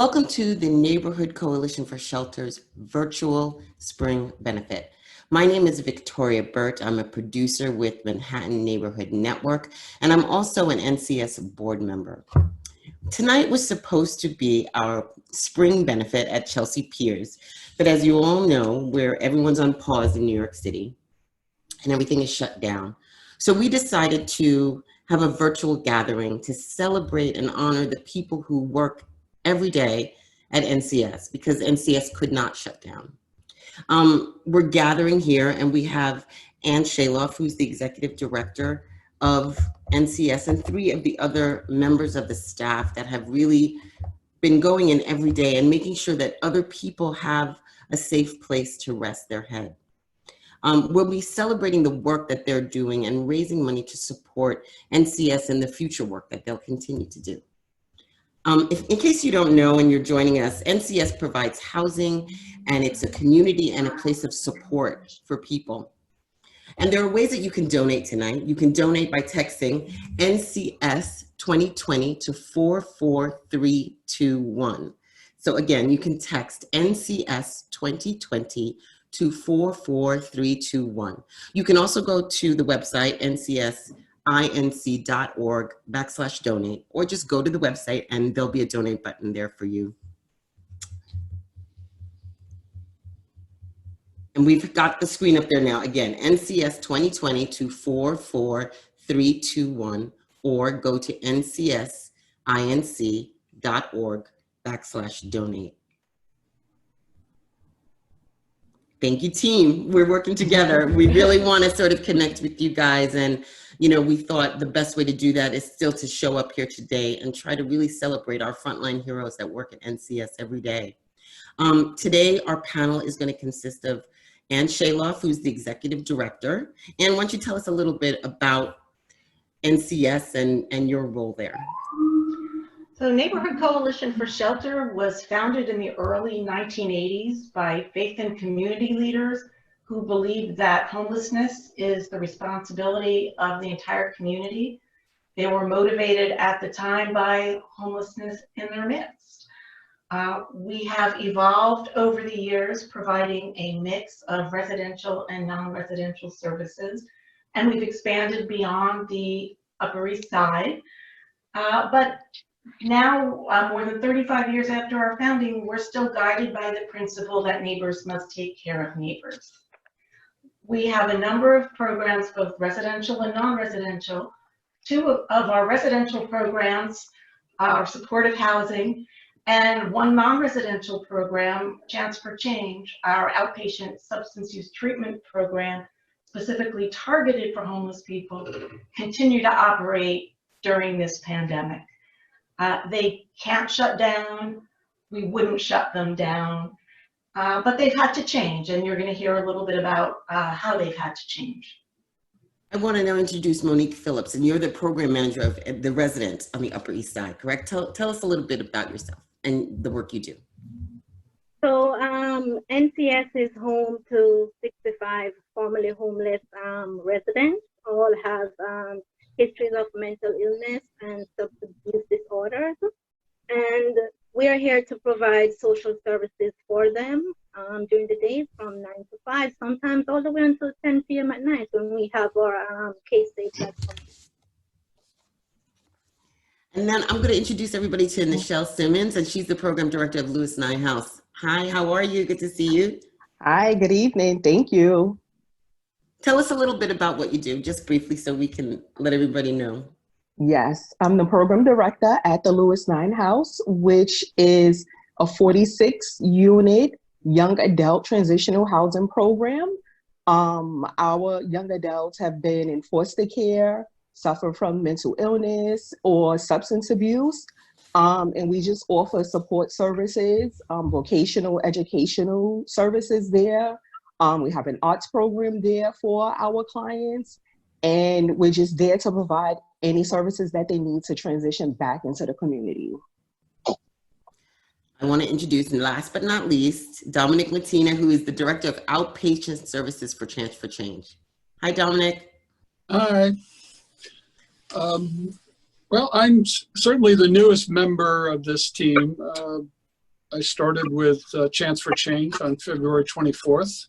Welcome to the Neighborhood Coalition for Shelter's virtual spring benefit. My name is Victoria Burt. I'm a producer with Manhattan Neighborhood Network, and I'm also an NCS board member. Tonight was supposed to be our spring benefit at Chelsea Piers, but as you all know, where everyone's on pause in New York City and everything is shut down. So we decided to have a virtual gathering to celebrate and honor the people who work every day at NCS because NCS could not shut down. We're gathering here and we have Ann Shaloff, who's the executive director of NCS, and 3 of the other members of the staff that have really been going in every day and making sure that other people have a safe place to rest their head. We'll be celebrating the work that they're doing and raising money to support NCS and the future work that they'll continue to do. In case you don't know and you're joining us, NCS provides housing and it's a community and a place of support for people. And there are ways that you can donate tonight. You can donate by texting NCS 2020 to 44321. So again, you can text NCS 2020 to 44321. You can also go to the website ncsinc.org/donate, or just go to the website and there'll be a donate button there for you. And we've got the screen up there now. Again, NCS 2020 to 44321, or go to ncsinc.org/donate. Thank you, team. We're working together. We really want to sort of connect with you guys. And, you know, we thought the best way to do that is still to show up here today and try to really celebrate our frontline heroes that work at NCS every day. Today, our panel is going to consist of Ann Shaloff, who's the executive director. Ann, why don't you tell us a little bit about NCS and your role there? So Neighborhood Coalition for Shelter was founded in the early 1980s by faith and community leaders who believed that homelessness is the responsibility of the entire community. They were motivated at the time by homelessness in their midst. We have evolved over the years, providing a mix of residential and non-residential services, and we've expanded beyond the Upper East Side. But now, more than 35 years after our founding, we're still guided by the principle that neighbors must take care of neighbors. We have a number of programs, both residential and non-residential. 2 of our residential programs are supportive housing, and 1 non-residential program, Chance for Change, our outpatient substance use treatment program, specifically targeted for homeless people, continue to operate during this pandemic. They can't shut down. We wouldn't shut them down, but they've had to change, and you're going to hear a little bit about how they've had to change. I want to now introduce Monique Phillips, and you're the program manager of the residents on the Upper East Side, correct? Tell us a little bit about yourself and the work you do. So NCS is home to 65 formerly homeless residents. All have histories of mental illness and substance use disorders. And we are here to provide social services for them during the day from 9 to 5, sometimes all the way until 10 p.m. at night when we have our K-Safe platform. And then I'm going to introduce everybody to Nichelle Simmons, and she's the program director of Lewis 9 House. Hi, how are you? Good to see you. Hi, good evening. Thank you. Tell us a little bit about what you do, just briefly, so we can let everybody know. Yes, I'm the program director at the Lewis 9 House, which is a 46-unit young adult transitional housing program. Our young adults have been in foster care, suffer from mental illness or substance abuse, and we just offer support services, vocational educational services there. We have an arts program there for our clients, and we're just there to provide any services that they need to transition back into the community. I want to introduce, and last but not least, Dominick, Latina, who is the director of Outpatient Services for Chance for Change. Hi, Dominick. Hi. Well, I'm certainly the newest member of this team. I started with Chance for Change on February 24th.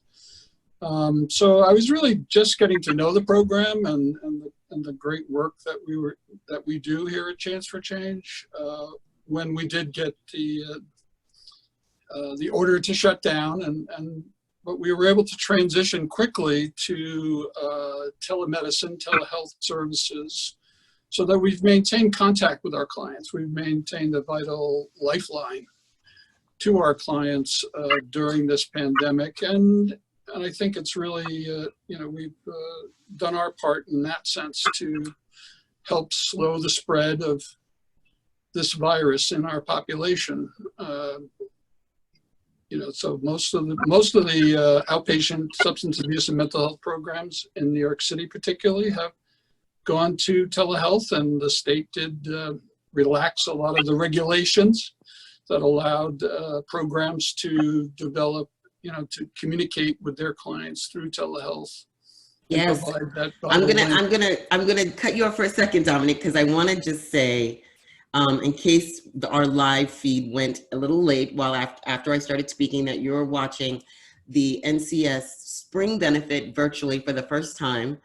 So I was really just getting to know the program and the great work that we do here at Chance for Change when we did get the order to shut down, but we were able to transition quickly to telemedicine, telehealth services, so that we've maintained contact with our clients. We've maintained a vital lifeline to our clients during this pandemic, and I think it's really, we've done our part in that sense to help slow the spread of this virus in our population. So most of the outpatient substance abuse and mental health programs in New York City particularly have gone to telehealth, and the state did relax a lot of the regulations that allowed programs to develop, to communicate with their clients through telehealth. Yes, I'm gonna cut you off for a second, Dominic, because I want to just say, in case our live feed went a little late while after I started speaking, that you're watching the NCS Spring Benefit virtually for the first time.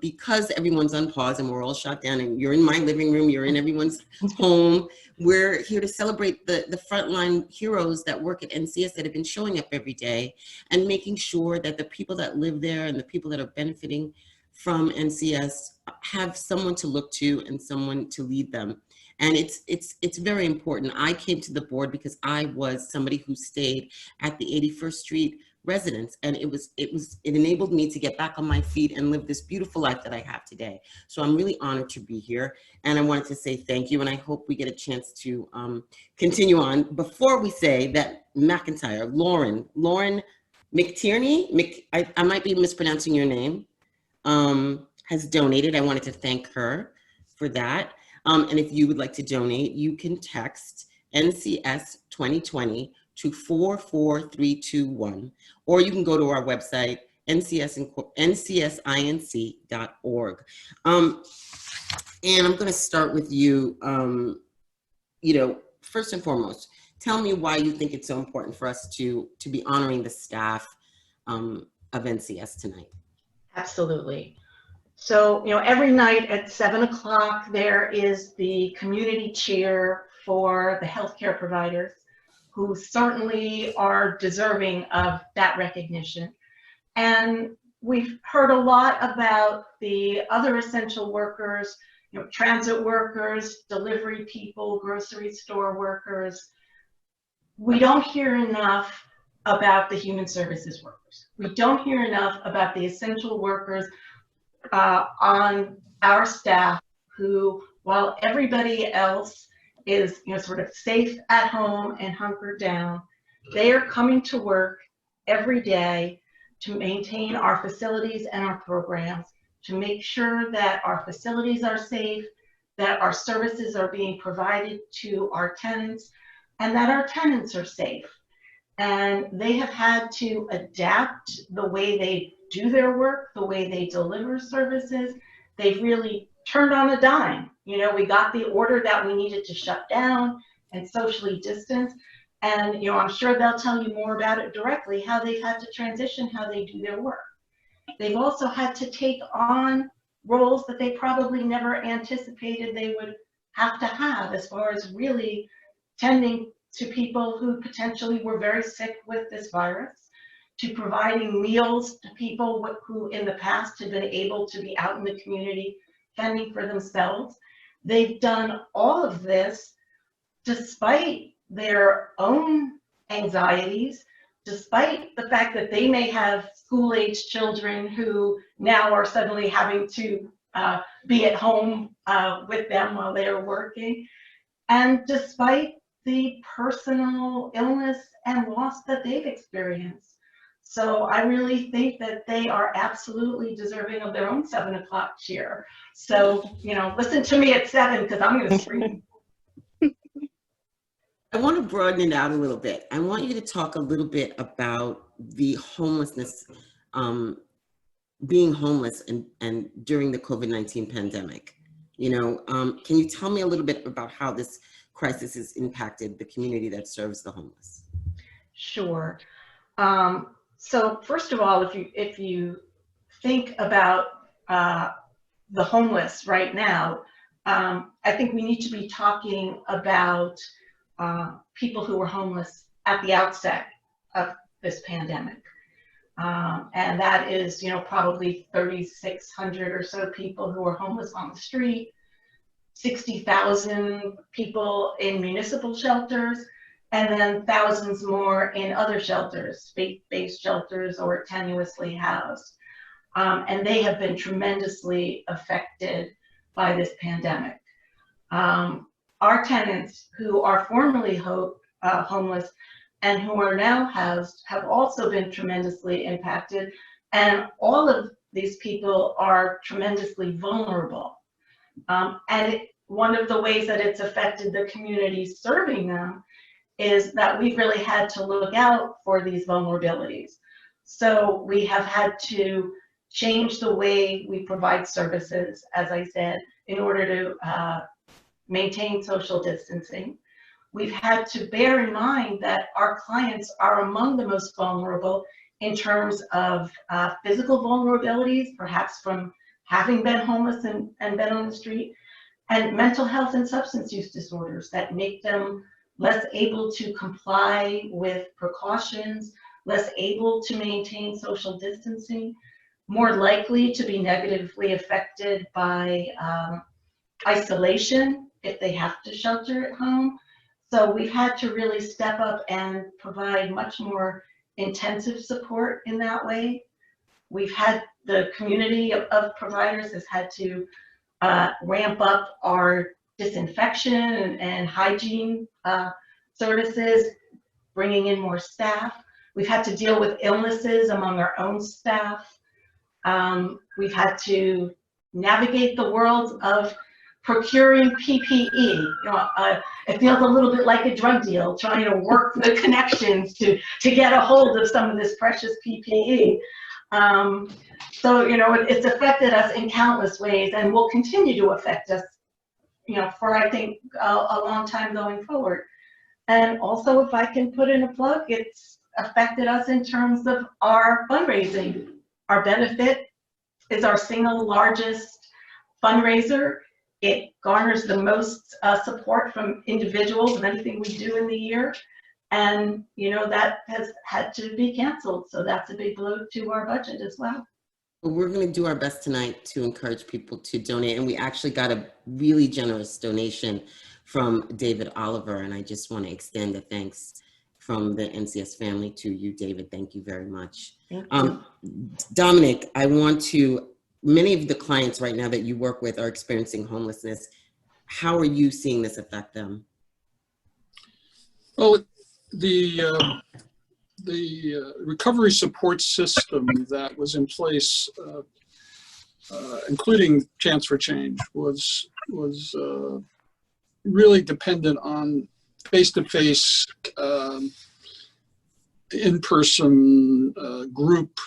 Because everyone's on pause and we're all shut down, and you're in my living room, you're in everyone's home. We're here to celebrate the frontline heroes that work at NCS that have been showing up every day and making sure that the people that live there and the people that are benefiting from NCS have someone to look to and someone to lead them. And it's very important. I came to the board because I was somebody who stayed at the 81st Street residence, and it enabled me to get back on my feet and live this beautiful life that I have today. So I'm really honored to be here, and I wanted to say thank you, and I hope we get a chance to continue on. Before we say that Lauren McTierney, I might be mispronouncing your name, has donated. I wanted to thank her for that. And if you would like to donate, you can text NCS 2020 to 44321, or you can go to our website, ncsinc.org. And I'm going to start with you. First and foremost, tell me why you think it's so important for us to be honoring the staff of NCS tonight. Absolutely. So, every night at 7 o'clock, there is the community cheer for the healthcare providers, who certainly are deserving of that recognition. And we've heard a lot about the other essential workers, transit workers, delivery people, grocery store workers. We don't hear enough about the human services workers. We don't hear enough about the essential workers on our staff who, while everybody else is sort of safe at home and hunkered down, they are coming to work every day to maintain our facilities and our programs, to make sure that our facilities are safe, that our services are being provided to our tenants, and that our tenants are safe. And they have had to adapt the way they do their work, the way they deliver services. They've really turned on a dime. We got the order that we needed to shut down and socially distance. And, I'm sure they'll tell you more about it directly, how they've had to transition how they do their work. They've also had to take on roles that they probably never anticipated they would have to have, as far as really tending to people who potentially were very sick with this virus, to providing meals to people who in the past had been able to be out in the community fending for themselves. They've done all of this despite their own anxieties, despite the fact that they may have school-age children who now are suddenly having to be at home with them while they are working, and despite the personal illness and loss that they've experienced. So I really think that they are absolutely deserving of their own 7 o'clock cheer. So, listen to me at 7, because I'm going to scream. I want to broaden it out a little bit. I want you to talk a little bit about the homelessness, being homeless and during the COVID-19 pandemic. Can you tell me a little bit about how this crisis has impacted the community that serves the homeless? Sure. So first of all, if you think about the homeless right now, I think we need to be talking about people who were homeless at the outset of this pandemic. And that is, probably 3,600 or so people who are homeless on the street, 60,000 people in municipal shelters, and then thousands more in other shelters, faith-based shelters or tenuously housed. And they have been tremendously affected by this pandemic. Our tenants who are formerly homeless and who are now housed have also been tremendously impacted. And all of these people are tremendously vulnerable. One of the ways that it's affected the community serving them is that we've really had to look out for these vulnerabilities. So we have had to change the way we provide services, as I said, in order to maintain social distancing. We've had to bear in mind that our clients are among the most vulnerable in terms of physical vulnerabilities, perhaps from having been homeless and been on the street, and mental health and substance use disorders that make them less able to comply with precautions, less able to maintain social distancing, more likely to be negatively affected by isolation if they have to shelter at home. So we've had to really step up and provide much more intensive support in that way. We've had the community of providers has had to ramp up our disinfection and hygiene services, bringing in more staff. We've had to deal with illnesses among our own staff. We've had to navigate the world of procuring PPE. It feels a little bit like a drug deal, trying to work the connections to get a hold of some of this precious PPE. So, it's affected us in countless ways and will continue to affect us, for I think a long time going forward. And also, if I can put in a plug, it's affected us in terms of our fundraising. Our benefit is our single largest fundraiser. It garners the most support from individuals of anything we do in the year. And, that has had to be canceled. So that's a big blow to our budget as well. Well, we're going to do our best tonight to encourage people to donate. And we actually got a really generous donation from David Oliver. And I just want to extend a thanks from the NCS family to you, David. Thank you very much. Thank you. Dominick, many of the clients right now that you work with are experiencing homelessness. How are you seeing this affect them? Well, the recovery support system that was in place, including Chance for Change, was really dependent on face-to-face, in-person group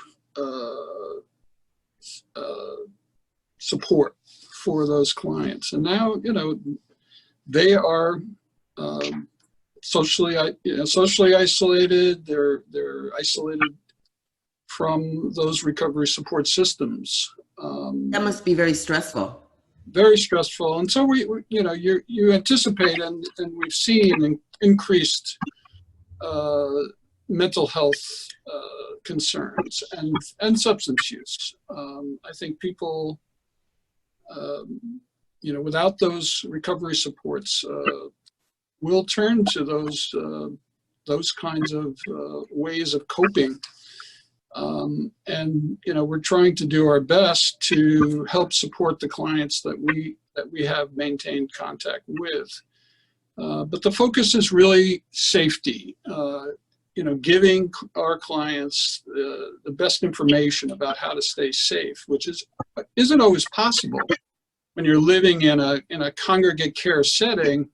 support for those clients. And now, they are socially isolated. They're isolated from those recovery support systems. That must be very stressful. Very stressful. And so you anticipate and we've seen increased mental health concerns and substance use. I think people, without those recovery supports, will turn to those kinds of ways of coping. And we're trying to do our best to help support the clients that we have maintained contact with. But the focus is really safety. Giving our clients the best information about how to stay safe, which isn't always possible when you're living in a congregate care setting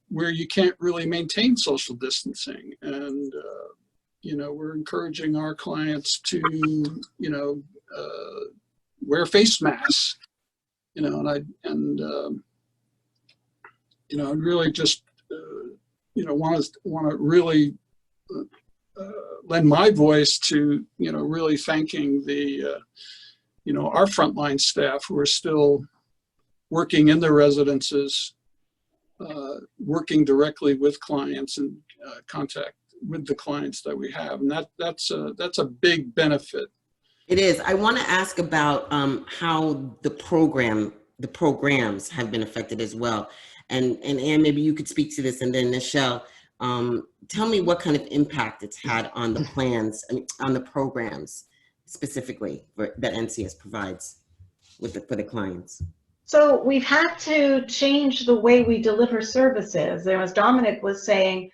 where you can't really maintain social distancing. And we're encouraging our clients to wear face masks. and really just, want to really lend my voice to, really thanking the, our frontline staff who are still working in their residences, working directly with clients and contact with the clients that we have. And that's a big benefit. It is. I want to ask about how the programs have been affected as well. And Anne, maybe you could speak to this, and then Nichelle, tell me what kind of impact it's had on the plans, on the programs specifically that NCS provides for the clients. So we've had to change the way we deliver services. As Dominick was saying,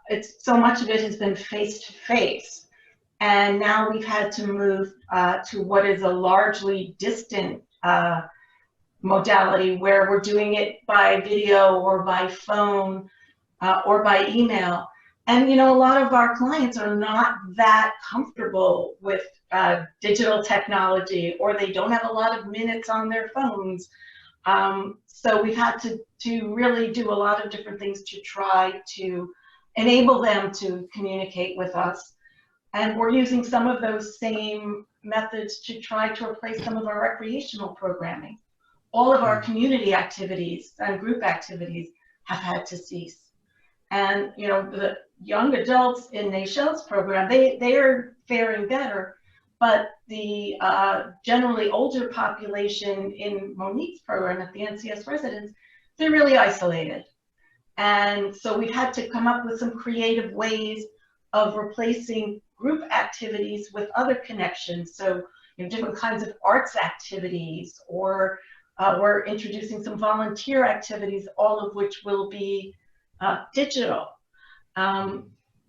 it's so much of it has been face-to-face. And now we've had to move to what is a largely distant modality where we're doing it by video or by phone or by email. And, a lot of our clients are not that comfortable with digital technology, or they don't have a lot of minutes on their phones. So we've had to really do a lot of different things to try to enable them to communicate with us. And we're using some of those same methods to try to replace some of our recreational programming. All of our community activities and group activities have had to cease. And, the young adults in Nichelle's program, they are faring better, but the generally older population in Monique's program at the NCS residence, they're really isolated. And so we've had to come up with some creative ways of replacing group activities with other connections. So, different kinds of arts activities, or we're introducing some volunteer activities, all of which will be digital.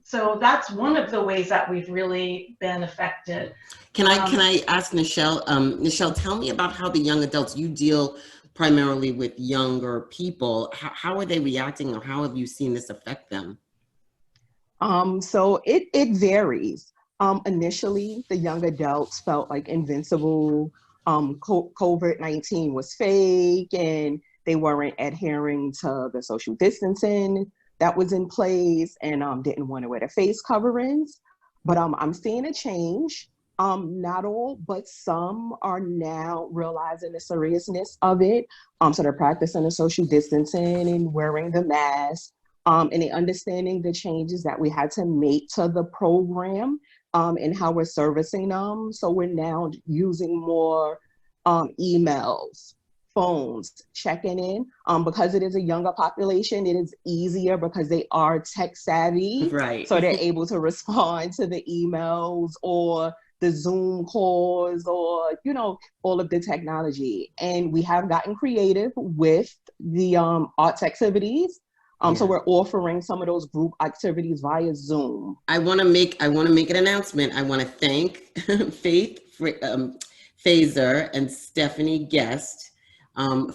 So that's one of the ways that we've really been affected. Can I ask Nichelle? Nichelle, tell me about how the young adults, you deal primarily with younger people. How are they reacting, or how have you seen this affect them? So it varies. Initially, the young adults felt like invincible. COVID-19 was fake, and they weren't adhering to the social distancing that was in place, and didn't want to wear the face coverings. But I'm seeing a change. Not all, but some are now realizing the seriousness of it. So they're practicing the social distancing and wearing the mask, and they understanding the changes that we had to make to the program, and how we're servicing them. So we're now using more emails, phones, checking in. Because it is a younger population, it is easier because they are tech savvy. Right. So they're able to respond to the emails or the Zoom calls, or, all of the technology. And we have gotten creative with the arts activities. So we're offering some of those group activities via Zoom. I want to make an announcement. I want to thank Faith Fazer and Stephanie Guest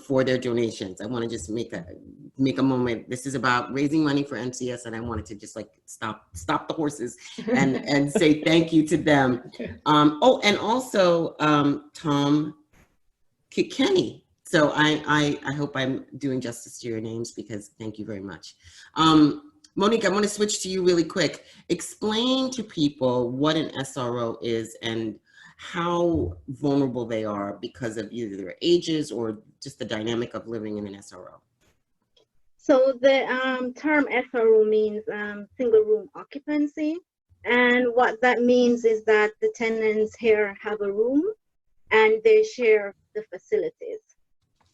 for their donations. I want to just make a moment. This is about raising money for NCS, and I wanted to just stop the horses and say thank you to them. And also Tom Kilkenny. So I hope I'm doing justice to your names, because thank you very much. Monique, I want to switch to you really quick. Explain to people what an SRO is and how vulnerable they are because of either their ages or just the dynamic of living in an SRO. So the term SRO means single room occupancy. And what that means is that the tenants here have a room and they share the facilities.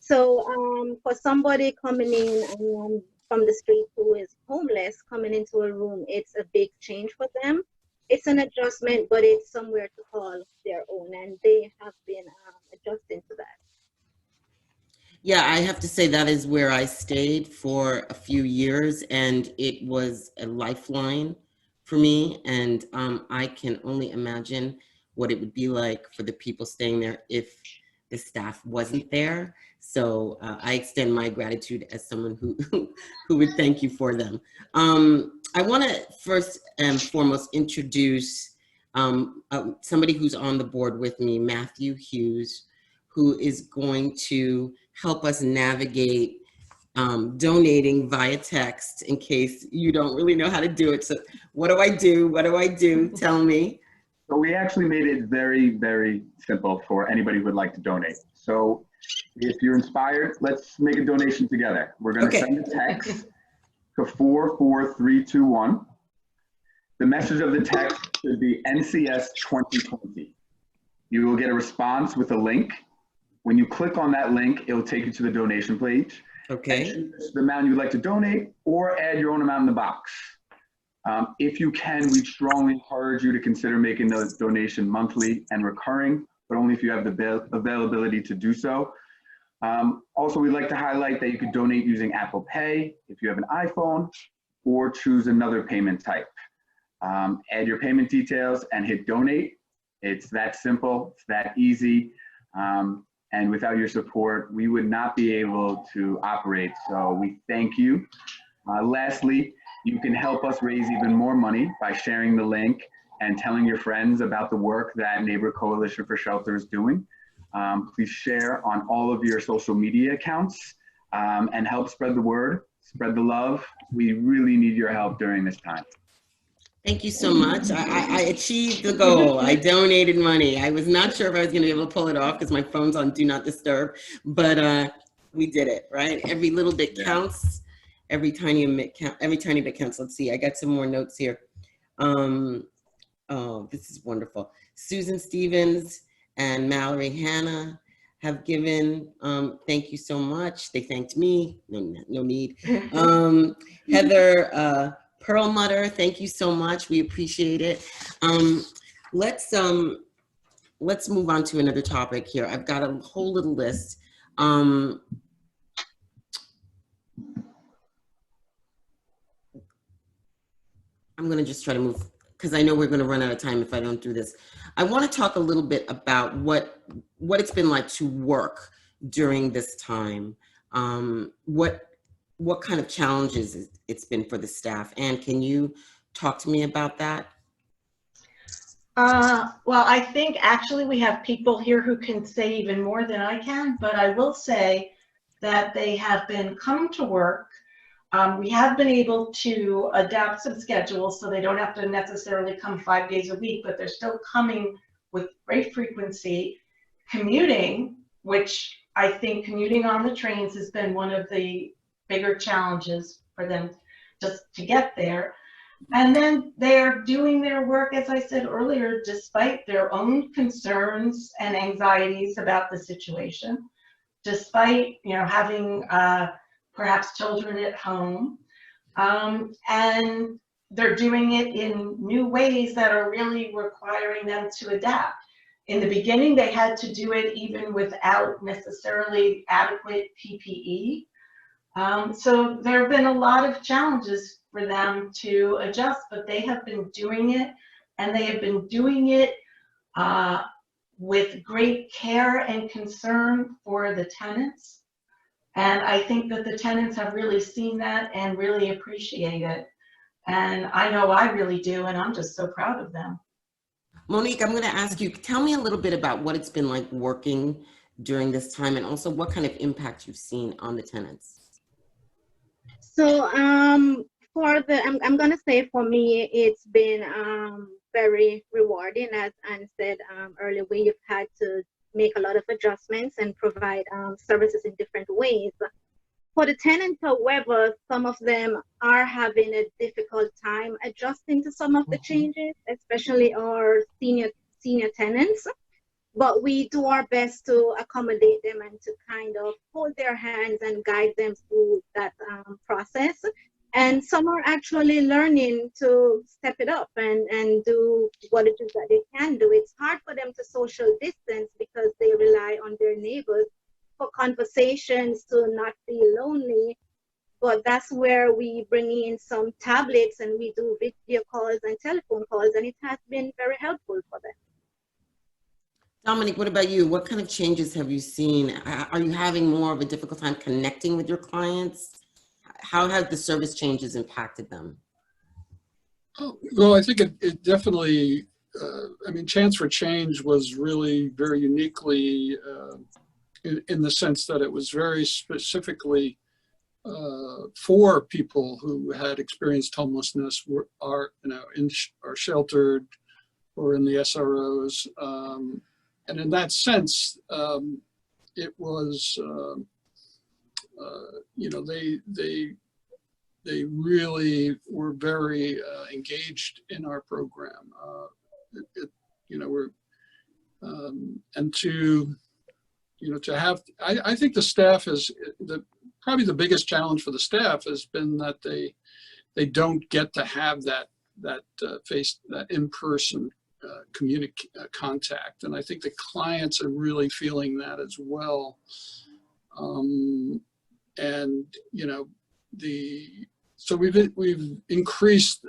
So for somebody coming in from the street who is homeless, coming into a room, it's a big change for them. It's an adjustment, but it's somewhere to call their own, and they have been adjusting to that. Yeah, I have to say that is where I stayed for a few years, and it was a lifeline for me. And I can only imagine what it would be like for the people staying there if the staff wasn't there. So I extend my gratitude as someone who would thank you for them. I want to first and foremost introduce somebody who's on the board with me, Matthew Hughes, who is going to help us navigate donating via text in case you don't really know how to do it. So what do I do? What do I do? Tell me. So we actually made it very, very simple for anybody who would like to donate. So if you're inspired, let's make a donation together. We're going to send a text to 44321. The message of the text should be NCS 2020. You will get a response with a link. When you click on that link, it will take you to the donation page. Okay. Choose the amount you'd like to donate or add your own amount in the box. If you can, we strongly encourage you to consider making the donation monthly and recurring, but only if you have the availability to do so. Also, we'd like to highlight that you could donate using Apple Pay if you have an iPhone, or choose another payment type. Add your payment details and hit donate. It's that simple, it's that easy. And without your support, we would not be able to operate. So we thank you. Lastly, you can help us raise even more money by sharing the link and telling your friends about the work that Neighborhood Coalition for Shelter is doing. Please share on all of your social media accounts and help spread the word, spread the love. We really need your help during this time. Thank you so much. I achieved the goal. I donated money. I was not sure if I was going to be able to pull it off because my phone's on Do Not Disturb, but we did it, right? Every little bit counts. Every tiny bit counts. Let's see. I got some more notes here. Oh, this is wonderful. Susan Stevens and Mallory Hannah have given. Thank you so much. They thanked me. No need. Heather Perlmutter, thank you so much. We appreciate it. Let's move on to another topic here. I've got a whole little list. I'm going to just try to move because I know we're going to run out of time if I don't do this. I want to talk a little bit about what it's been like to work during this time. What kind of challenges it's been for the staff, and can you talk to me about that? Well, I think actually we have people here who can say even more than I can, but I will say that they have been coming to work. We have been able to adapt some schedules so they don't have to necessarily come 5 days a week, but they're still coming with great frequency. Commuting, which I think commuting on the trains has been one of the bigger challenges for them just to get there. And then they're doing their work, as I said earlier, despite their own concerns and anxieties about the situation, despite having perhaps children at home, and they're doing it in new ways that are really requiring them to adapt. In the beginning, they had to do it even without necessarily adequate PPE. So there have been a lot of challenges for them to adjust, but they have been doing it, and they have been doing it with great care and concern for the tenants. And I think that the tenants have really seen that and really appreciate it. And I know I really do, and I'm just so proud of them. Monique, I'm going to ask you, tell me a little bit about what it's been like working during this time, and also what kind of impact you've seen on the tenants. So I'm going to say for me, it's been very rewarding. As Anne said earlier, we've had to make a lot of adjustments and provide services in different ways. For the tenants, however, some of them are having a difficult time adjusting to some of the changes, especially our senior tenants. But we do our best to accommodate them and to kind of hold their hands and guide them through that process. And some are actually learning to step it up and do what it is that they can do. It's hard for them to social distance because they rely on their neighbors for conversations to not feel lonely. But that's where we bring in some tablets and we do video calls and telephone calls, and it has been very helpful for them. Dominic, what about you? What kind of changes have you seen? Are you having more of a difficult time connecting with your clients? How have the service changes impacted them? Oh, well, I think it definitely, Chance for Change was really very uniquely in the sense that it was very specifically 4 people who had experienced homelessness are sheltered or in the SROs. And in that sense, it was, they really were very engaged in our program. And to have, I think the staff is, probably the biggest challenge for the staff has been that they don't get to have that in-person contact. And I think the clients are really feeling that as well. So we've increased,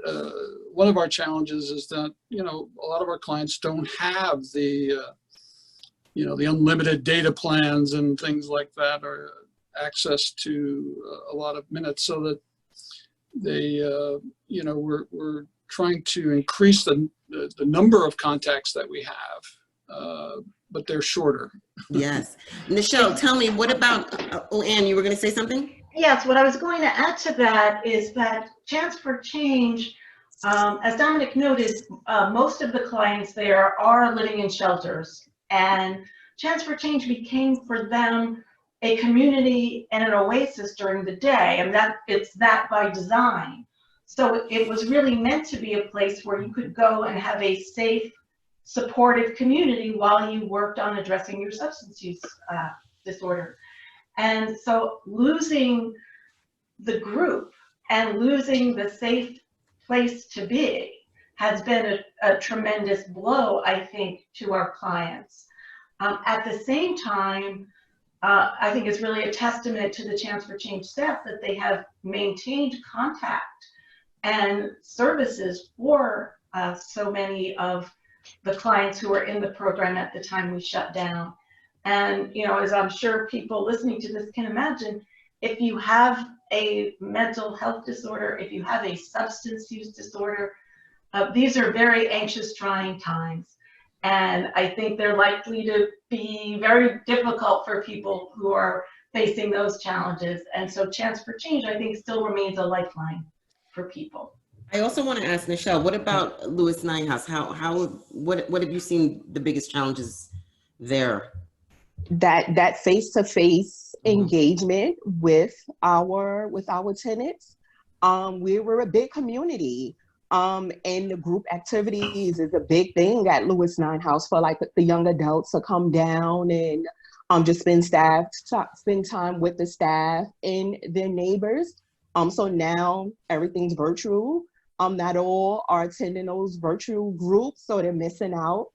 one of our challenges is that, a lot of our clients don't have the unlimited data plans and things like that, or access to a lot of minutes, so that they, we're trying to increase the number of contacts that we have, but they're shorter. Yes. Nichelle, tell me, what about, Ann, you were going to say something? Yes, what I was going to add to that is that Chance for Change, as Dominick noted, most of the clients there are living in shelters, and Chance for Change became for them a community and an oasis during the day, and it's that by design. So it was really meant to be a place where you could go and have a safe, supportive community while you worked on addressing your substance use disorder. And so losing the group and losing the safe place to be has been a tremendous blow, I think, to our clients. At the same time, I think it's really a testament to the Chance for Change staff that they have maintained contact and services for so many of the clients who were in the program at the time we shut down. And, as I'm sure people listening to this can imagine, if you have a mental health disorder, if you have a substance use disorder, these are very anxious, trying times. And I think they're likely to be very difficult for people who are facing those challenges. And so Chance for Change, I think, still remains a lifeline for people. I also want to ask Nichelle, what about Lewis Ninehouse? What have you seen the biggest challenges there? That face-to-face engagement with our tenants. We were a big community, and the group activities is a big thing at Lewis Ninehouse for like the young adults to come down and just spend time with the staff and their neighbors. So now everything's virtual. Not all are attending those virtual groups, so they're missing out.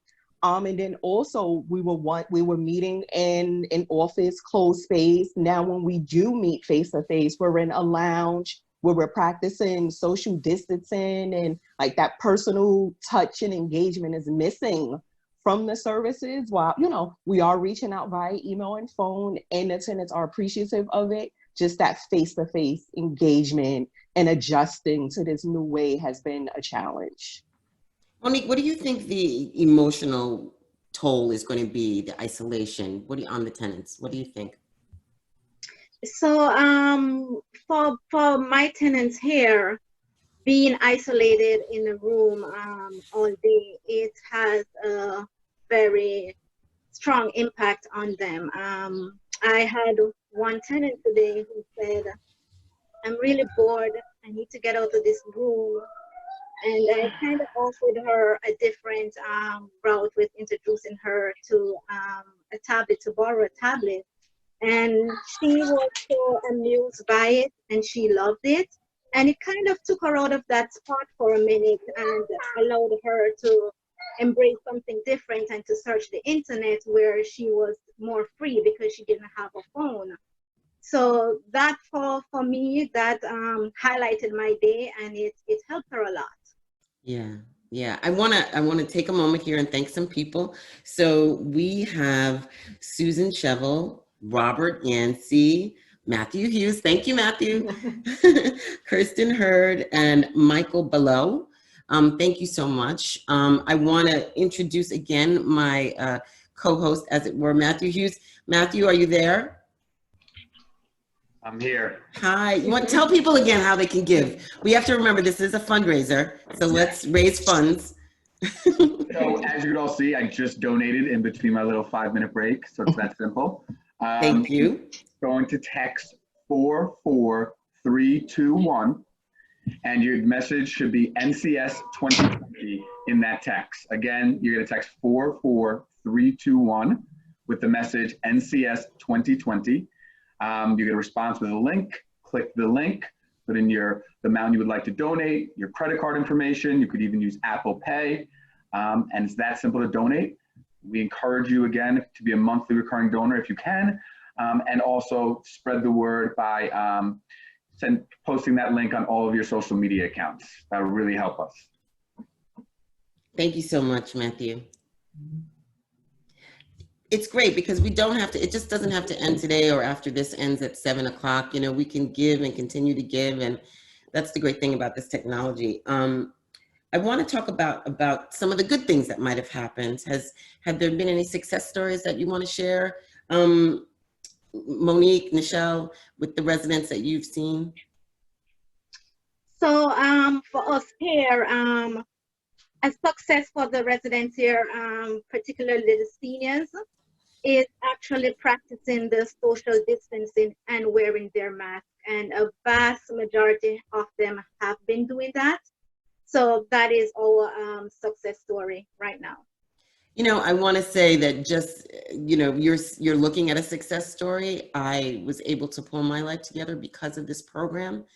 And then also we were meeting in an office closed space. Now when we do meet face to face, we're in a lounge where we're practicing social distancing, and like that personal touch and engagement is missing from the services. While, we are reaching out via email and phone, and the tenants are appreciative of it. Just that face-to-face engagement and adjusting to this new way has been a challenge. Monique, what do you think the emotional toll is going to be, the isolation? On the tenants? What do you think? So for my tenants here, being isolated in a room all day, it has a very strong impact on them. I had one tenant today who said, "I'm really bored. I need to get out of this room." And I kind of offered her a different route with introducing her to a tablet, to borrow a tablet. And she was so amused by it, and she loved it. And it kind of took her out of that spot for a minute and allowed her to embrace something different and to search the internet where she was more free because she didn't have a phone. So that for me, that highlighted my day, and it helped her a lot. Yeah. I want to take a moment here and thank some people. So we have Susan Chevel, Robert Yancey, Matthew Hughes. Thank you, Matthew. Kirsten Hurd and Michael Below. Thank you so much. I want to introduce again my co-host, as it were, Matthew Hughes. Matthew, are you there? I'm here. Hi. You want to tell people again how they can give? We have to remember this is a fundraiser, so let's raise funds. So as you can all see, I just donated in between my little 5-minute break. So it's that simple. Thank you. Going to text 44321, and your message should be NCS 2020 in that text. Again, you're going to text 44321 with the message NCS 2020. You get a response with a link. Click the link, put in the amount you would like to donate, your credit card information. You could even use Apple Pay, and it's that simple to donate. We encourage you again to be a monthly recurring donor if you can, and also spread the word by posting that link on all of your social media accounts. That would really help us. Thank you so much, Matthew. It's great because we don't have to, it just doesn't have to end today or after this ends at 7 o'clock. You know, we can give and continue to give, and that's the great thing about this technology. I want to talk about some of the good things that might have happened. Have there been any success stories that you want to share? Monique, Nichelle, with the residents that you've seen? So for us here, a success for the residents here, particularly the seniors, is actually practicing the social distancing and wearing their mask. And a vast majority of them have been doing that. So that is our success story right now. You know, I want to say that just, you know, you're looking at a success story. I was able to pull my life together because of this program.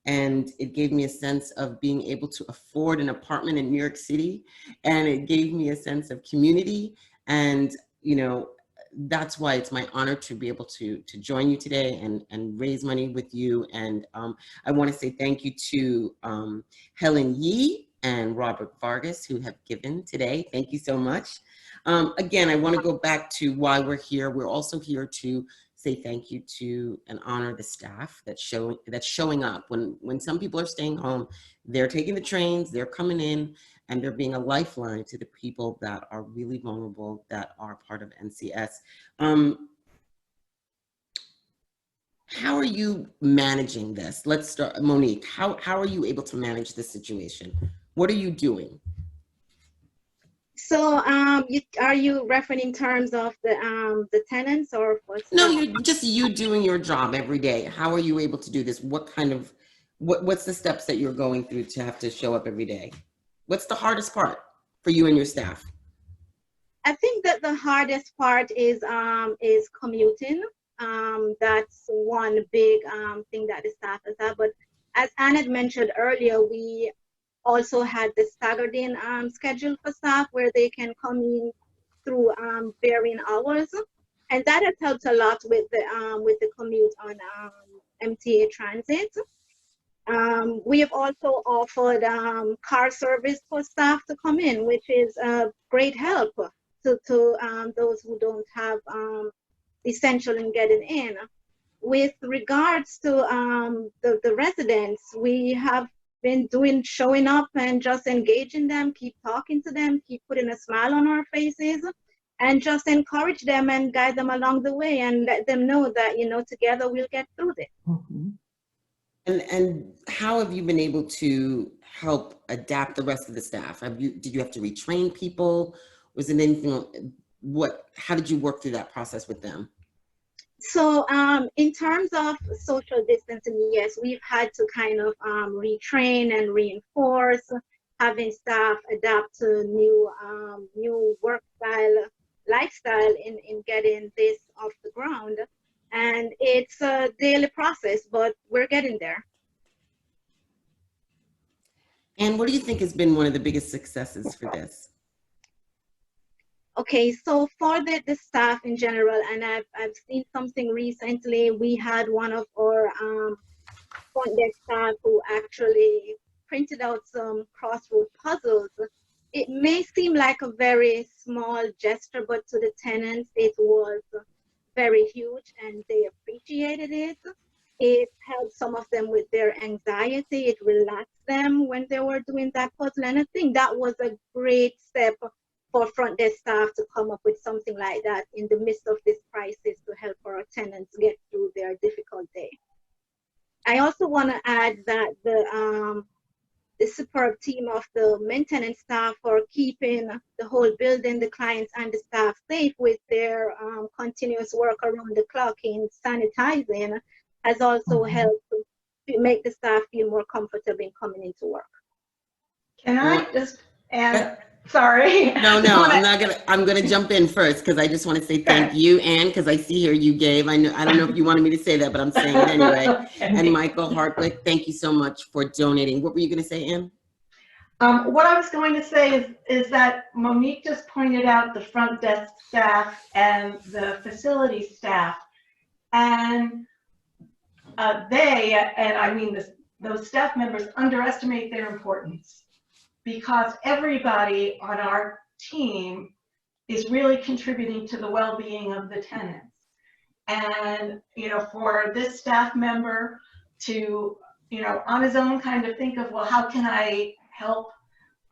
And it gave me a sense of being able to afford an apartment in New York City. And it gave me a sense of community. And, you know, that's why it's my honor to be able to join you today and raise money with you. And I want to say thank you to Helen Yee and Robert Vargas, who have given today. Thank you so much. Again, I want to go back to why we're here. We're also here to say thank you to and honor the staff that's showing up. When some people are staying home, they're taking the trains, they're coming in, and they're being a lifeline to the people that are really vulnerable, that are part of NCS. How are you managing this? Let's start, Monique, how are you able to manage this situation? What are you doing? So are you referring in terms of the tenants or what's? No, you doing your job every day. How are you able to do this? What's the steps that you're going through to have to show up every day? What's the hardest part for you and your staff? I think that the hardest part is commuting. That's one big thing that the staff has had. But as Annette mentioned earlier, we also had the staggered in schedule for staff where they can come in through varying hours, and that has helped a lot with the commute on MTA transit. We have also offered car service for staff to come in, which is a great help to those who don't have essential in getting in. With regards to the residents, we have been showing up and just engaging them, keep talking to them, keep putting a smile on our faces, and just encourage them and guide them along the way and let them know that, you know, together we'll get through this. Mm-hmm. And how have you been able to help adapt the rest of the staff? Did you have to retrain people? Was it anything, how did you work through that process with them? So in terms of social distancing, yes, we've had to kind of retrain and reinforce, having staff adapt to new work lifestyle in getting this off the ground. And it's a daily process, but we're getting there. And what do you think has been one of the biggest successes for this? Okay, so for the staff in general, and I've seen something recently. We had one of our front desk staff who actually printed out some crossword puzzles. It may seem like a very small gesture, but to the tenants, it was very huge and they appreciated it. It helped some of them with their anxiety. It relaxed them when they were doing that puzzle. And I think that was a great step for front desk staff to come up with something like that in the midst of this crisis to help our tenants get through their difficult day. I also want to add that the superb team of the maintenance staff for keeping the whole building, the clients and the staff safe with their continuous work around the clock in sanitizing has also helped to make the staff feel more comfortable in coming into work. Can I just add, sorry. No, I'm gonna jump in first because I just want to say thank you, Anne, because I see here you gave. I don't know if you wanted me to say that, but I'm saying it anyway. Okay. And Michael Hartwick, thank you so much for donating. What were you gonna say, Anne? What I was going to say is that Monique just pointed out the front desk staff and the facility staff, and those staff members underestimate their importance, because everybody on our team is really contributing to the well-being of the tenants. And, for this staff member to, on his own kind of think of, well, how can I help,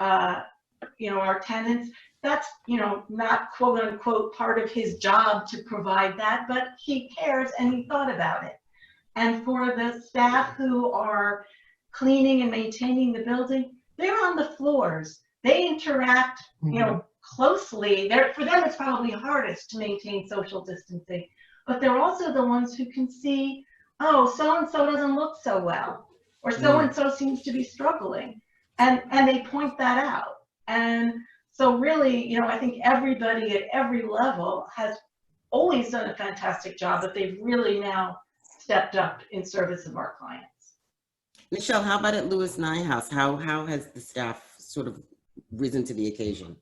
our tenants? That's, not quote unquote part of his job to provide that, but he cares and he thought about it. And for the staff who are cleaning and maintaining the building, they're on the floors. They interact, closely. For them, it's probably hardest to maintain social distancing, but they're also the ones who can see, oh, so-and-so doesn't look so well, or so-and-so seems to be struggling. And they point that out. And so really, I think everybody at every level has always done a fantastic job, but they've really now stepped up in service of our clients. Michelle, how about at Lewis Nye House? How has the staff sort of risen to the occasion?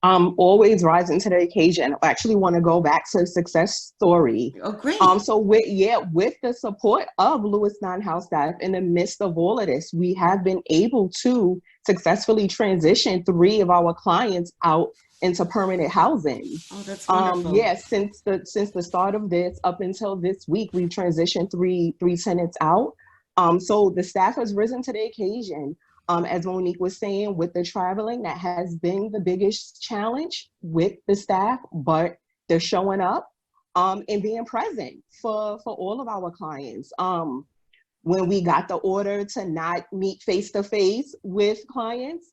Always rising to the occasion. I actually want to go back to a success story. Oh, great. So with the support of Lewis Nye House staff, in the midst of all of this, we have been able to successfully transition 3 of our clients out into permanent housing. Oh, that's wonderful. Since the start of this up until this week, we've transitioned three tenants out. So the staff has risen to the occasion. As Monique was saying, with the traveling, that has been the biggest challenge with the staff, but they're showing up and being present for all of our clients. When we got the order to not meet face-to-face with clients,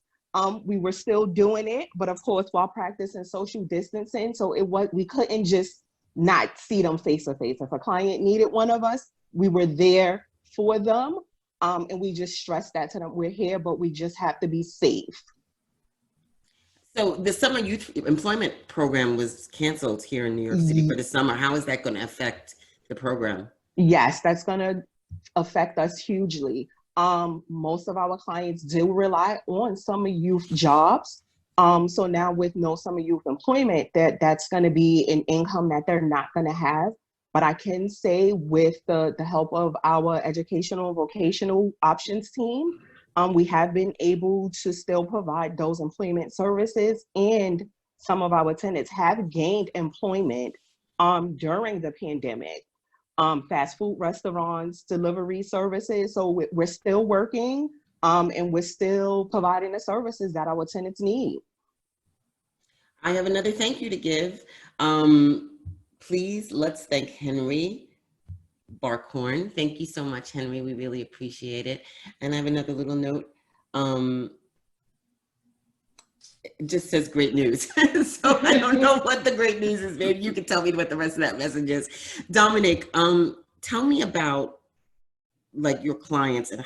we were still doing it, but of course, while practicing social distancing. So we couldn't just not see them face-to-face. If a client needed one of us, we were there for them. And we just stress that to them. We're here, but we just have to be safe. So the summer youth employment program was canceled here in New York City for the summer. How is that going to affect the program? Yes, that's going to affect us hugely. Most of our clients do rely on summer youth jobs. So now with no summer youth employment, that's going to be an income that they're not going to have. But I can say with the help of our educational vocational options team, we have been able to still provide those employment services, and some of our tenants have gained employment during the pandemic. Fast food restaurants, delivery services. So we're still working and we're still providing the services that our tenants need. I have another thank you to give. Please, let's thank Henry Barkhorn. Thank you so much, Henry. We really appreciate it. And I have another little note. It just says great news. So I don't know what the great news is. Maybe you can tell me what the rest of that message is. Dominick, tell me about like your clients and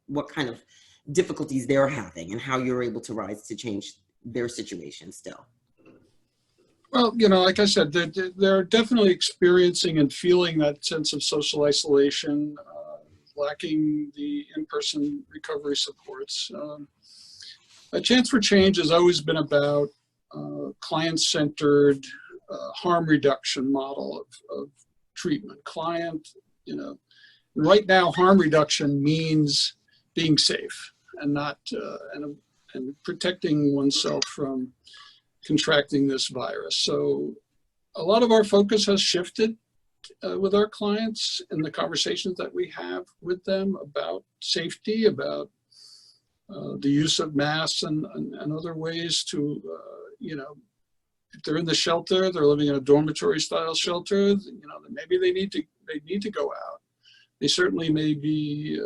what kind of difficulties they're having and how you're able to rise to change their situation still. Well, like I said, they're definitely experiencing and feeling that sense of social isolation, lacking the in-person recovery supports. A Chance for Change has always been about client-centered harm reduction model of treatment. Right now, harm reduction means being safe and not and protecting oneself from contracting this virus. So a lot of our focus has shifted with our clients in the conversations that we have with them about safety, about the use of masks and other ways to, if they're in the shelter, they're living in a dormitory style shelter, then maybe they need to go out. they certainly may be,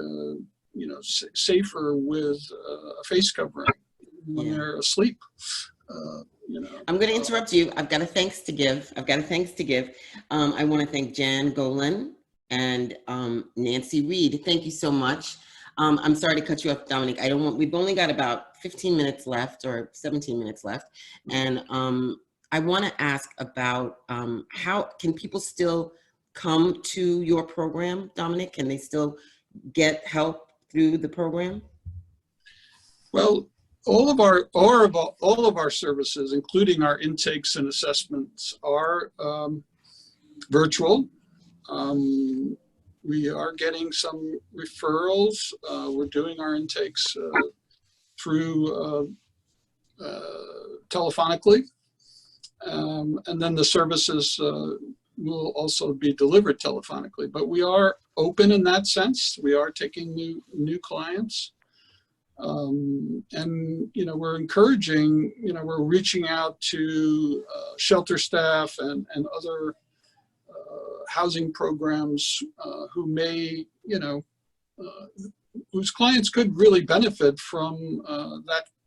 safer with a face covering when they're asleep. I'm going to interrupt you. I've got a thanks to give. I want to thank Jan Golan and Nancy Reed. Thank you so much. I'm sorry to cut you off, Dominic. We've only got about 15 minutes left or 17 minutes left. And I want to ask about how can people still come to your program, Dominic? Can they still get help through the program? Well, all of our services, including our intakes and assessments, are virtual. We are getting some referrals. We're doing our intakes through telephonically, and then the services will also be delivered telephonically. But we are open in that sense. We are taking new clients. And we're encouraging, we're reaching out to shelter staff and other housing programs who may, whose clients could really benefit from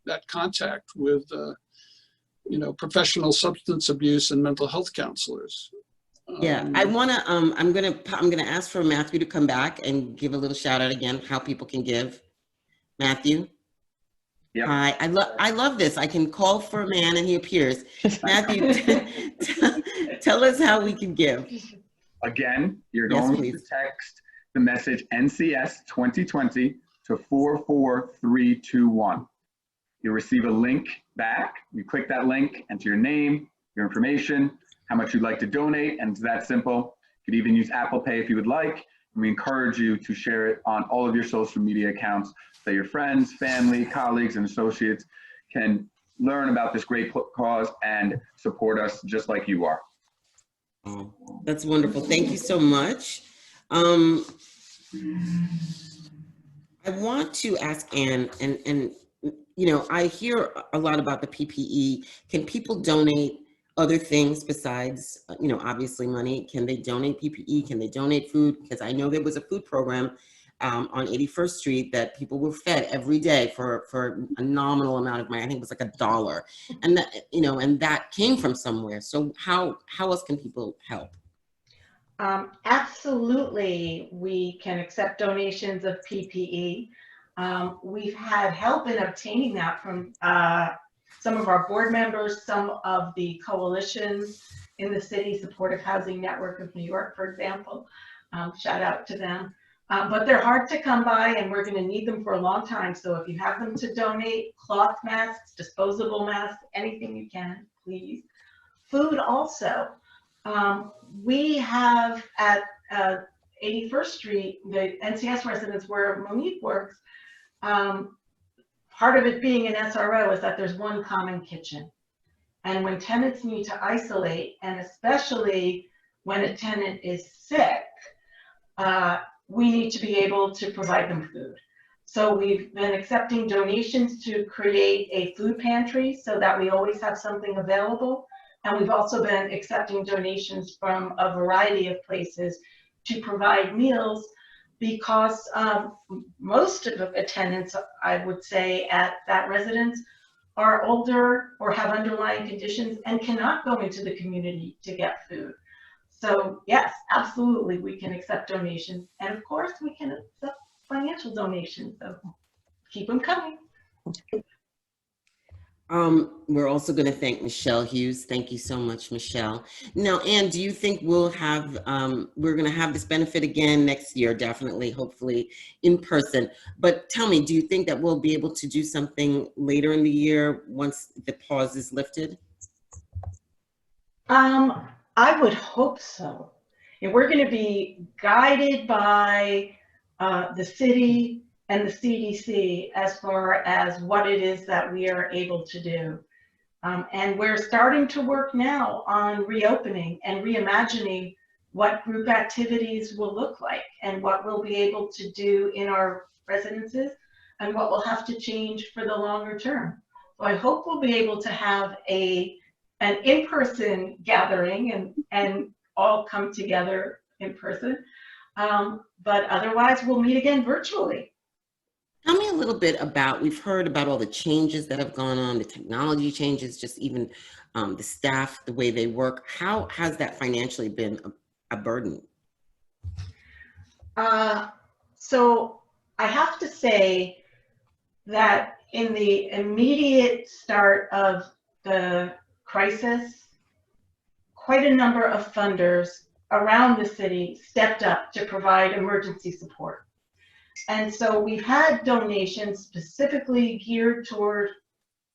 that contact with, professional substance abuse and mental health counselors. Yeah, I'm gonna ask for Matthew to come back and give a little shout out again how people can give. Matthew. Yeah. Hi, I love this. I can call for a man and he appears. Matthew, tell us how we can give. Again, you're going to text the message NCS 2020 to 44321. You'll receive a link back. You click that link, enter your name, your information, how much you'd like to donate, and it's that simple. You could even use Apple Pay if you would like. And we encourage you to share it on all of your social media accounts so your friends, family, colleagues, and associates can learn about this great cause and support us just like you are. Oh, that's wonderful. Thank you so much. I want to ask Anne, and I hear a lot about the PPE. Can people donate other things besides, obviously money? Can they donate PPE? Can they donate food? Because I know there was a food program on 81st Street that people were fed every day for a nominal amount of money. I think it was like $1, and that and that came from somewhere. So how else can people help? Absolutely, we can accept donations of PPE. We've had help in obtaining that from some of our board members, some of the coalitions in the city, Supportive Housing Network of New York, for example. Shout out to them. But they're hard to come by and we're gonna need them for a long time. So if you have them to donate, cloth masks, disposable masks, anything you can, please. Food also. We have at 81st Street, the NCS residence where Monique works, part of it being an SRO is that there's one common kitchen. And when tenants need to isolate, and especially when a tenant is sick, we need to be able to provide them food. So we've been accepting donations to create a food pantry so that we always have something available. And we've also been accepting donations from a variety of places to provide meals, because most of the tenants, I would say, at that residence are older or have underlying conditions and cannot go into the community to get food. So yes, absolutely, we can accept donations. And of course, we can accept financial donations, so keep them coming. We're also going to thank Michelle Hughes. Thank you so much, Michelle. Now, Anne, do you think we'll have, we're going to have this benefit again next year? Definitely, hopefully in person. But tell me, do you think that we'll be able to do something later in the year once the pause is lifted? I would hope so. And we're going to be guided by the city and the CDC as far as what it is that we are able to do. And we're starting to work now on reopening and reimagining what group activities will look like and what we'll be able to do in our residences and what will have to change for the longer term. So I hope we'll be able to have an in-person gathering and all come together in person. But otherwise, we'll meet again virtually. Tell me a little bit about, we've heard about all the changes that have gone on, the technology changes, just even the staff, the way they work. How has that financially been a burden? So I have to say that in the immediate start of the crisis, quite a number of funders around the city stepped up to provide emergency support. And so we've had donations specifically geared toward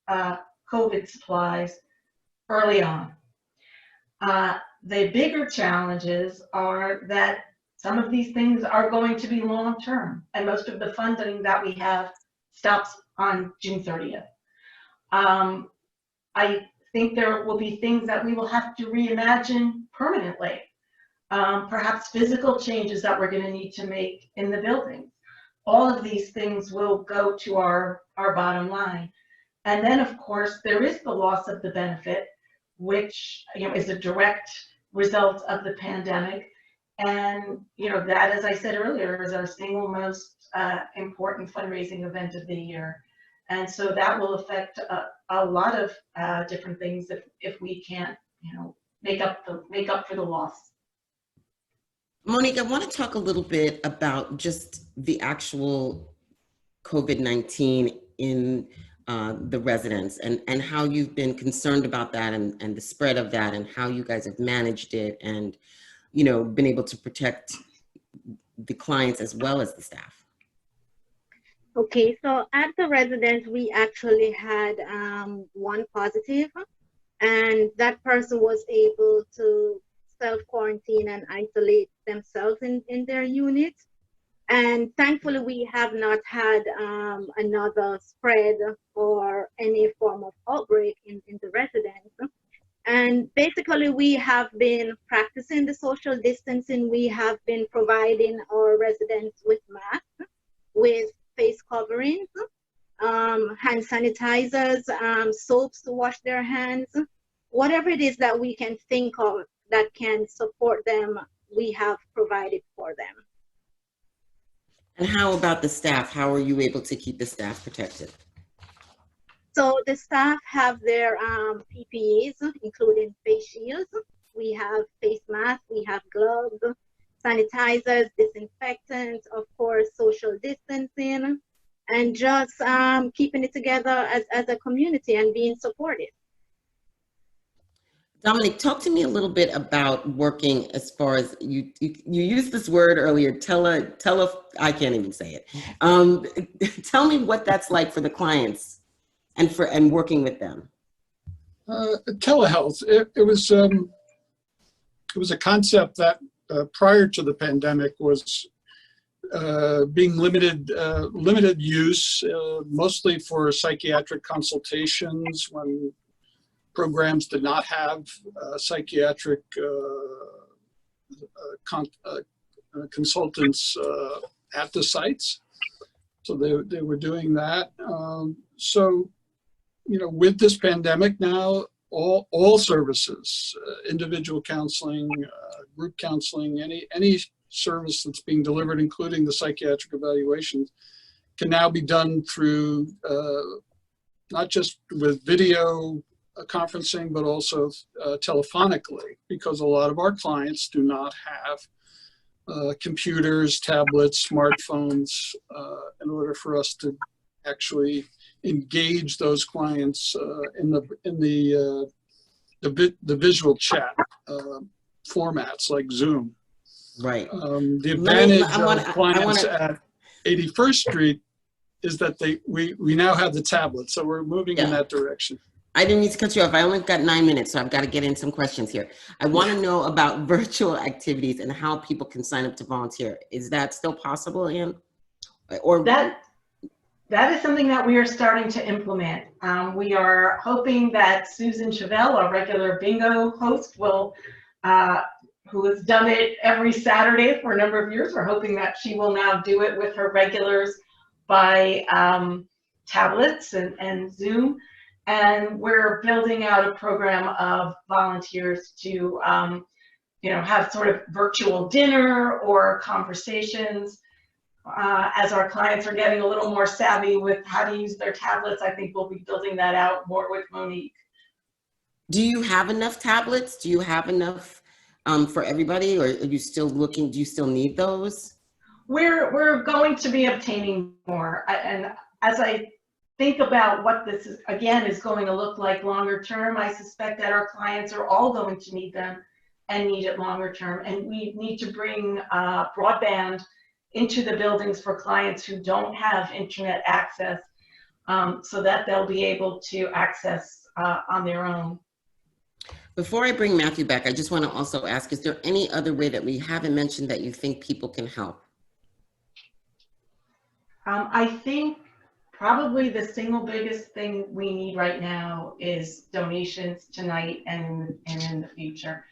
COVID supplies early on. The bigger challenges are that some of these things are going to be long-term, and most of the funding that we have stops on June 30th. I think there will be things that we will have to reimagine permanently. Perhaps physical changes that we're going to need to make in the buildings. All of these things will go to our bottom line. And then, of course, there is the loss of the benefit, which is a direct result of the pandemic. And that, as I said earlier, is our single most important fundraising event of the year. And so that will affect a lot of different things if we can't, make up for the loss. Monique, I want to talk a little bit about just the actual COVID-19 in the residents and how you've been concerned about that and the spread of that and how you guys have managed it and, been able to protect the clients as well as the staff. Okay, so at the residence, we actually had one positive, and that person was able to self-quarantine and isolate themselves in their unit. And thankfully, we have not had another spread or any form of outbreak in the residence. And basically, we have been practicing the social distancing. We have been providing our residents with masks, with face coverings, hand sanitizers, soaps to wash their hands, whatever it is that we can think of that can support them, we have provided for them. And how about the staff? How are you able to keep the staff protected? So the staff have their PPEs, including face shields. We have face masks, we have gloves, sanitizers, disinfectants, of course, social distancing, and just keeping it together as a community and being supportive. Dominick, talk to me a little bit about working as far as you used this word earlier, I can't even say it. Tell me what that's like for the clients and working with them. Telehealth, it was a concept that prior to the pandemic was being limited use, mostly for psychiatric consultations when programs did not have psychiatric consultants at the sites. So they were doing that. So, with this pandemic now, all services, individual counseling, group counseling, any service that's being delivered, including the psychiatric evaluations, can now be done through not just with video conferencing, but also telephonically, because a lot of our clients do not have computers, tablets, smartphones, in order for us to actually engage those clients in the visual chat formats like Zoom. Right. The advantage of clients at 81st Street is that we now have the tablet, so we're moving in that direction. I didn't mean to cut you off. I only got 9 minutes, so I've got to get in some questions here. I want to know about virtual activities and how people can sign up to volunteer. Is that still possible, Ann? Or that is something that we are starting to implement. We are hoping that Susan Chevelle, our regular bingo host, will, who has done it every Saturday for a number of years, we're hoping that she will now do it with her regulars by tablets and Zoom. And we're building out a program of volunteers to have sort of virtual dinner or conversations. As our clients are getting a little more savvy with how to use their tablets, I think we'll be building that out more with Monique. Do you have enough tablets? Do you have enough for everybody, or are you still looking? Do you still need those? We're going to be obtaining more, and as I think about what this is, again, is going to look like longer term, I suspect that our clients are all going to need them and need it longer term, and we need to bring broadband into the buildings for clients who don't have internet access, so that they'll be able to access on their own. Before I bring Matthew back, I just want to also ask, is there any other way that we haven't mentioned that you think people can help? I think probably the single biggest thing we need right now is donations tonight and in the future.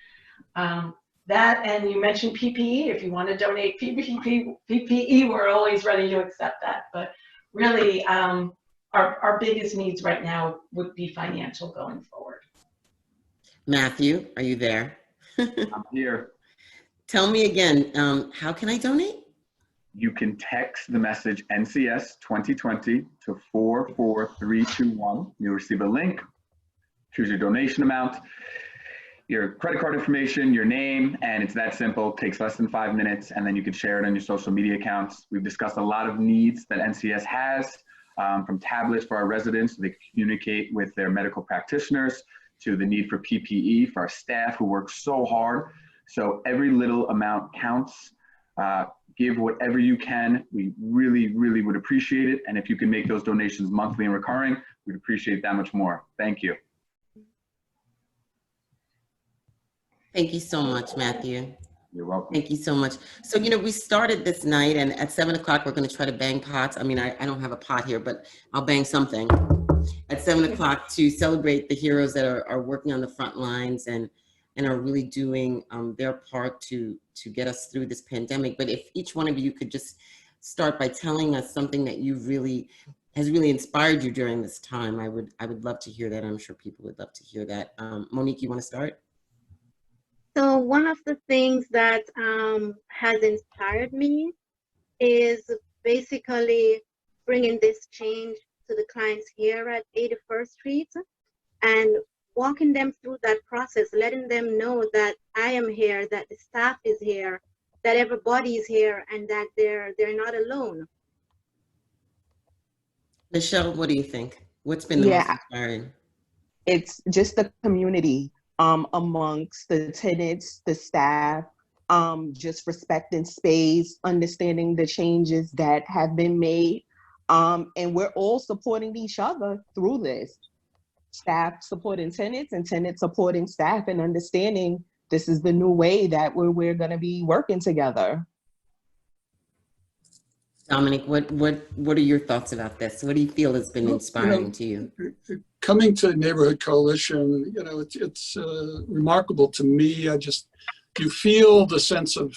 That, and you mentioned PPE. If you want to donate PPE, we're always ready to accept that. But really, our biggest needs right now would be financial going forward. Matthew, are you there? I'm here. Tell me again, how can I donate? You can text the message NCS 2020 to 44321. You'll receive a link. Choose your donation amount, your credit card information, your name, and it's that simple. It takes less than 5 minutes, and then you can share it on your social media accounts. We've discussed a lot of needs that NCS has, from tablets for our residents so they can communicate with their medical practitioners, to the need for PPE for our staff who work so hard. So every little amount counts. Give whatever you can. We really, really would appreciate it. And if you can make those donations monthly and recurring, we'd appreciate that much more. Thank you. Thank you so much, Matthew. You're welcome. Thank you so much. So, we started this night, and at 7 o'clock, we're going to try to bang pots. I mean, I don't have a pot here, but I'll bang something at 7 o'clock to celebrate the heroes that are working on the front lines and are really doing their part to get us through this pandemic. But if each one of you could just start by telling us something that has really inspired you during this time, I would love to hear that. I'm sure people would love to hear that. Monique, you want to start? So one of the things that has inspired me is basically bringing this change to the clients here at 81st Street and walking them through that process, letting them know that I am here, that the staff is here, that everybody is here, and that they're not alone. Michelle, what do you think? What's been the most inspiring? It's just the community amongst the tenants, the staff, just respecting space, understanding the changes that have been made. And we're all supporting each other through this. Staff supporting tenants and tenants supporting staff, and understanding this is the new way that we're going to be working together. Dominic, what are your thoughts about this? What do you feel has been inspiring to you? Coming to Neighborhood Coalition, it's remarkable to me. You feel the sense of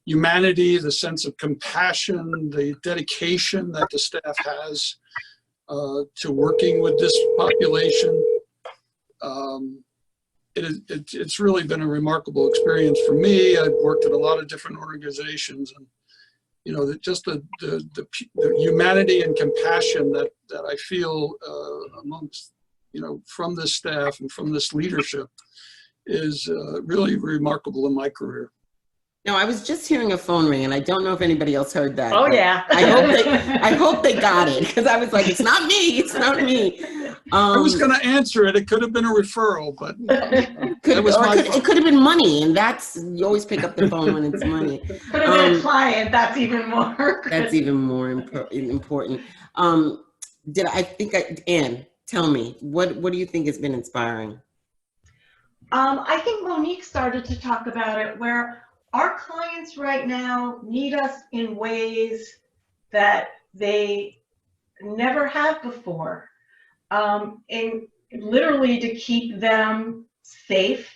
humanity, the sense of compassion, the dedication that the staff has to working with this population. It's really been a remarkable experience for me. I've worked at a lot of different organizations, and just the humanity and compassion that I feel amongst, from this staff and from this leadership is really remarkable in my career. No, I was just hearing a phone ring, and I don't know if anybody else heard that. Oh yeah. I hope they got it, because I was like, it's not me, it's not me. I was going to answer it. It could have been a referral, but it could have been money, and you always pick up the phone when it's money. Could have been a client. That's even more. That's even more important. Anne, tell me, what do you think has been inspiring? I think Monique started to talk about it, where our clients right now need us in ways that they never have before. And literally to keep them safe,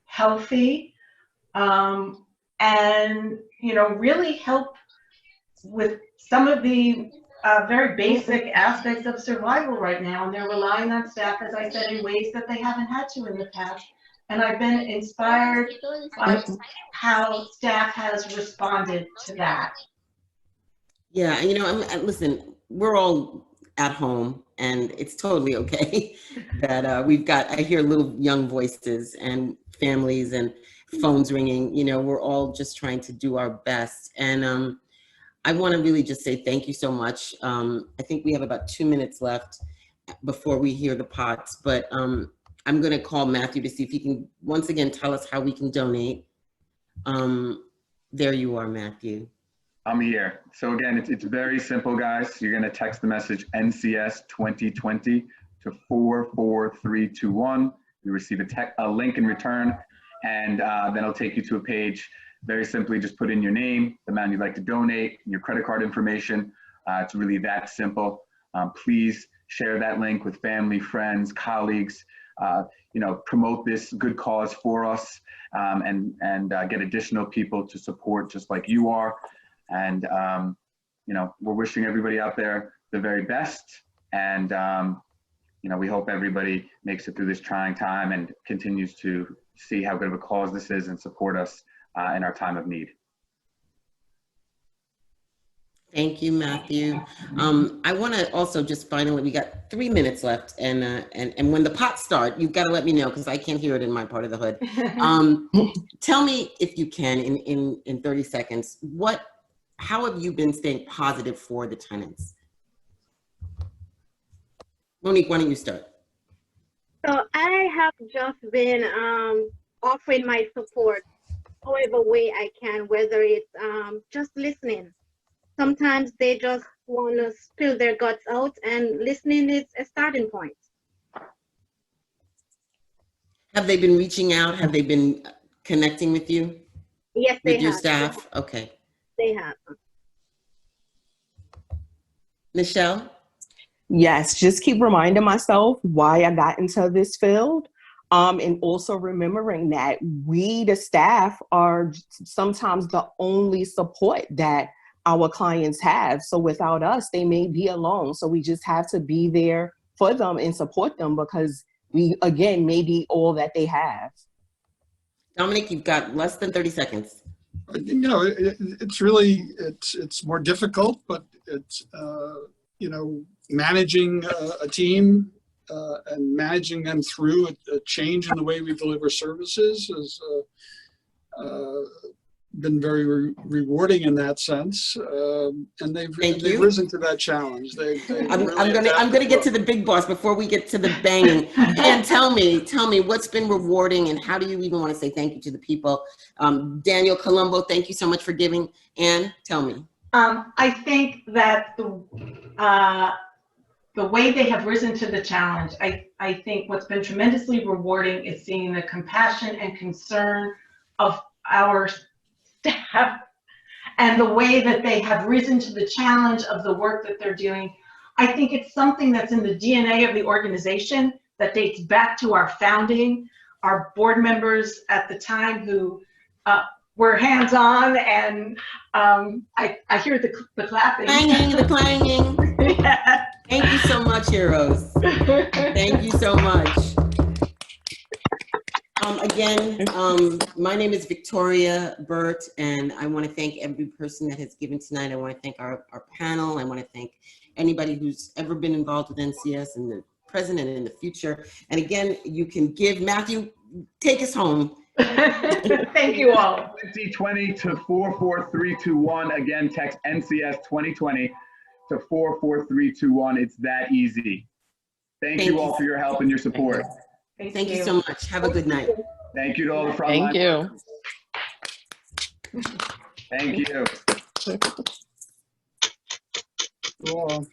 healthy, and really help with some of the very basic aspects of survival right now. And they're relying on staff, as I said, in ways that they haven't had to in the past, and I've been inspired by how staff has responded to that. Yeah, you know, listen, we're all at home, and it's totally okay that we've got, I hear little young voices and families and phones ringing. You know, we're all just trying to do our best. And I want to really just say thank you so much. I think we have about 2 minutes left before we hear the pots, but I'm going to call Matthew to see if he can once again tell us how we can donate. There you are, Matthew. I'm here. So again, it's very simple, guys. You're going to text the message NCS 2020 to 44321. You receive a link in return, and then it'll take you to a page. Very simply, just put in your name, the amount you'd like to donate, your credit card information. It's really that simple. Please share that link with family, friends, colleagues. You know, promote this good cause for us, and get additional people to support just like you are. And, you know, we're wishing everybody out there the very best. And, you know, we hope everybody makes it through this trying time and continues to see how good of a cause this is and support us in our time of need. Thank you, Matthew. I want to also just finally, we got 3 minutes left, and when the pots start, you've got to let me know because I can't hear it in my part of the hood. Tell me if you can, in 30 seconds, how have you been staying positive for the tenants? Monique, why don't you start? So I have just been offering my support however way I can, whether it's just listening. Sometimes they just want to spill their guts out, and listening is a starting point. Have they been reaching out? Have they been connecting with you? Yes, they with your have. staff? Okay. They have. Michelle? Yes, just keep reminding myself why I got into this field. And also remembering that we, the staff, are sometimes the only support that our clients have. So without us, they may be alone. So we just have to be there for them and support them because we, again, may be all that they have. Dominick, you've got less than 30 seconds. You know, it's really, it's more difficult, but it's, you know, managing a team and managing them through a change in the way we deliver services has been very rewarding in that sense, and they've risen to that challenge. I'm gonna get to the big boss before we get to the banging. And tell me what's been rewarding, and how do you even want to say thank you to the people? Daniel Colombo, thank you so much for giving. Ann, tell me. I think that the way they have risen to the challenge, I think what's been tremendously rewarding is seeing the compassion and concern of our staff and the way that they have risen to the challenge of the work that they're doing. I think it's something that's in the DNA of the organization that dates back to our founding, our board members at the time who were hands-on, and I hear the clapping. The clanging. Yeah. Thank you so much, heroes. Thank you so much. Again, my name is Victoria Burt, and I want to thank every person that has given tonight. I want to thank our panel. I want to thank anybody who's ever been involved with NCS in the present and in the future. And again, you can give. Matthew, take us home. Thank you all. 2020 to 44321. Again, text NCS 2020 to 44321. It's that easy. Thank you all for your help and your support. Thank you so much. Have a good night. Thank you to all the frontline. Thank you. Thank you. Cool.